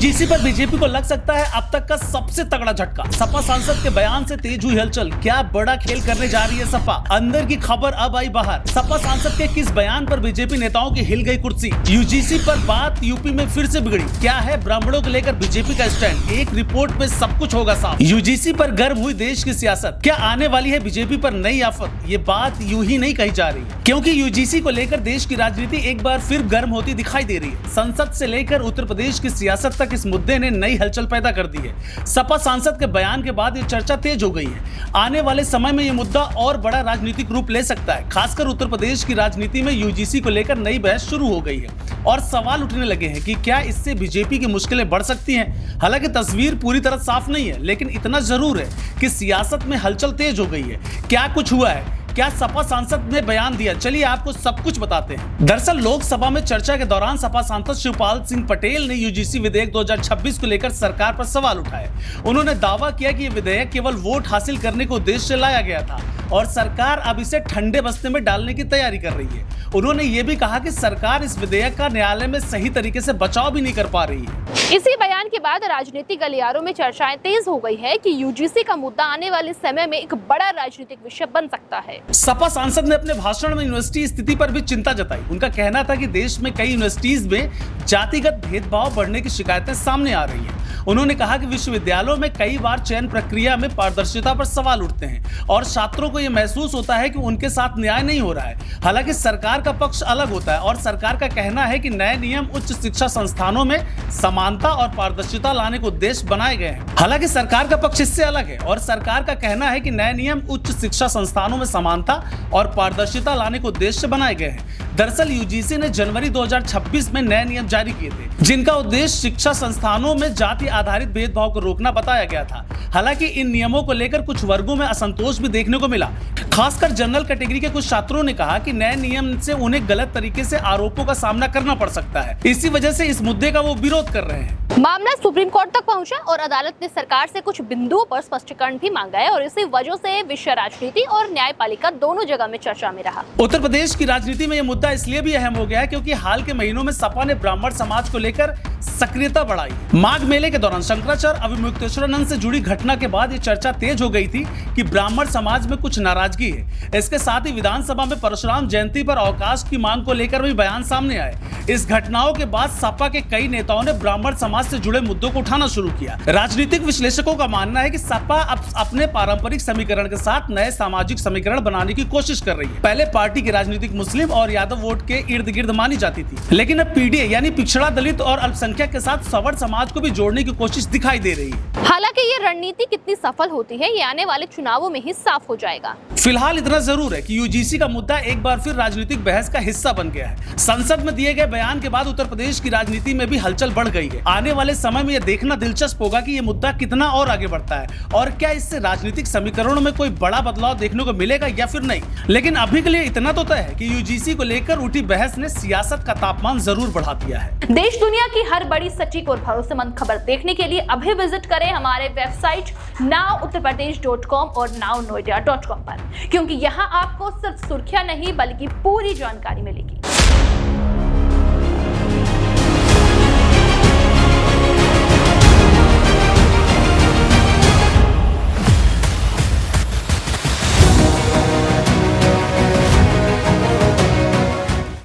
UGC पर BJP को लग सकता है अब तक का सबसे तगड़ा झटका। सपा सांसद के बयान से तेज हुई हलचल। क्या बड़ा खेल करने जा रही है सपा? अंदर की खबर अब आई बाहर। सपा सांसद के किस बयान पर बीजेपी नेताओं की हिल गई कुर्सी? यूजीसी पर बात यूपी में फिर से बिगड़ी। क्या है ब्राह्मणों को लेकर बीजेपी का स्टैंड? एक रिपोर्ट में सब कुछ होगा साफ। यूजीसी पर गर्म हुई देश की सियासत। क्या आने वाली है बीजेपी पर नई आफत? ये बात यूं ही नहीं कही जा रही है, क्योंकि यूजीसी को लेकर देश की राजनीति एक बार फिर गर्म होती दिखाई दे रही है। संसद से लेकर उत्तर प्रदेश की सियासत तक इस मुद्दे ने नई हलचल पैदा कर दी है। सपा सांसद के बयान के बाद ये चर्चा तेज हो गई है। आने वाले समय में ये मुद्दा और बड़ा राजनीतिक रूप ले सकता है। खासकर उत्तर प्रदेश की राजनीति में यूजीसी को लेकर नई बहस शुरू हो गई है और सवाल उठने लगे हैं कि क्या इससे बीजेपी की मुश्किलें बढ़ सकती हैं। हालांकि तस्वीर पूरी तरह साफ नहीं है, लेकिन इतना जरूर है कि सियासत में हलचल तेज हो गई है। क्या कुछ हुआ है? क्या सपा सांसद ने बयान दिया? चलिए आपको सब कुछ बताते हैं। दरअसल लोकसभा में चर्चा के दौरान सपा सांसद शिवपाल सिंह पटेल ने यूजीसी विधेयक 2026 को लेकर सरकार पर सवाल उठाए। उन्होंने दावा किया कि ये विधेयक केवल वोट हासिल करने के उद्देश्य से लाया गया था और सरकार अब इसे ठंडे बस्ते में डालने की तैयारी कर रही है। उन्होंने ये भी कहा कि सरकार इस विधेयक का न्यायालय में सही तरीके से बचाव भी नहीं कर पा रही है। इसी बयान के बाद राजनीतिक गलियारों में चर्चाएं तेज हो गई है कि यूजीसी का मुद्दा आने वाले समय में एक बड़ा राजनीतिक विषय बन सकता है। सपा सांसद ने अपने भाषण में यूनिवर्सिटी स्थिति पर भी चिंता जताई। उनका कहना था कि देश में कई यूनिवर्सिटीज में जातिगत भेदभाव बढ़ने की शिकायतें सामने आ रही हैं। उन्होंने कहा कि विश्वविद्यालयों में कई बार चयन प्रक्रिया में पारदर्शिता पर सवाल उठते हैं और छात्रों को यह महसूस होता है कि उनके साथ न्याय नहीं हो रहा है। हालांकि सरकार का पक्ष अलग होता है और सरकार का कहना है कि नए नियम उच्च शिक्षा संस्थानों में समानता और पारदर्शिता लाने को उद्देश्य बनाए गए हैं। हालांकि सरकार का पक्ष इससे अलग है और सरकार का कहना है कि नए नियम उच्च शिक्षा संस्थानों में समानता और पारदर्शिता लाने को उद्देश्य बनाए गए हैं। दरअसल यूजीसी ने जनवरी 2026 में नए नियम जारी किए थे, जिनका उद्देश्य शिक्षा संस्थानों में जाति आधारित भेदभाव को रोकना बताया गया था। हालांकि इन नियमों को लेकर कुछ वर्गों में असंतोष भी देखने को मिला। खासकर जनरल कैटेगरी के कुछ छात्रों ने कहा कि नए नियम से उन्हें गलत तरीके से आरोपों का सामना करना पड़ सकता है। इसी वजह से इस मुद्दे का वो विरोध कर रहे हैं। मामला सुप्रीम कोर्ट तक पहुंचा और अदालत ने सरकार से कुछ बिंदुओं पर स्पष्टीकरण भी मांगा है और इसी वजह से विषय राजनीति और न्यायपालिका दोनों जगह में चर्चा में रहा। उत्तर प्रदेश की राजनीति में यह मुद्दा इसलिए भी अहम हो गया है क्योंकि हाल के महीनों में सपा ने ब्राह्मण समाज को लेकर सक्रियता बढ़ाई। माघ मेले के दौरान शंकराचार्य अभिमुक्तेश्वरानंद से जुड़ी घटना के बाद ये चर्चा तेज हो गई थी कि ब्राह्मण समाज में कुछ नाराजगी है। इसके साथ ही विधानसभा में परशुराम जयंती पर अवकाश की मांग को लेकर भी बयान सामने आए। इस घटनाओं के बाद सपा के कई नेताओं ने ब्राह्मण समाज से जुड़े मुद्दों को उठाना शुरू किया। राजनीतिक विश्लेषकों का मानना है कि सपा अब अपने पारंपरिक समीकरण के साथ नए सामाजिक समीकरण बनाने की कोशिश कर रही है। पहले पार्टी की राजनीतिक मुस्लिम और यादव वोट के इर्द गिर्द मानी जाती थी, लेकिन अब पीडीए यानी पिछड़ा दलित और अल्पसंख्यक के साथ सवर्ण समाज को भी जोड़ने की कोशिश दिखाई दे रही है। हालांकि ये रणनीति कितनी सफल होती है ये आने वाले चुनावों में ही साफ हो जाएगा। फिलहाल इतना जरूर है कि यूजीसी का मुद्दा एक बार फिर राजनीतिक बहस का हिस्सा बन गया है। संसद में दिए गए बयान के बाद उत्तर प्रदेश की राजनीति में भी हलचल बढ़ गई है। आने वाले समय में यह देखना दिलचस्प होगा कि ये मुद्दा कितना और आगे बढ़ता है और क्या इससे राजनीतिक समीकरणों में कोई बड़ा बदलाव देखने को मिलेगा या फिर नहीं। लेकिन अभी के लिए इतना तो तय है कि यूजीसी को लेकर उठी बहस ने सियासत का तापमान जरूर बढ़ा दिया है। देश दुनिया की हर बड़ी सटीक और भरोसेमंद खबर देखने के लिए अभी विजिट करें हमारे वेबसाइट nowuttarpradesh.com और nownoida.com पर, क्योंकि यहाँ आपको सिर्फ सुर्खियां नहीं बल्कि पूरी जानकारी मिलेगी।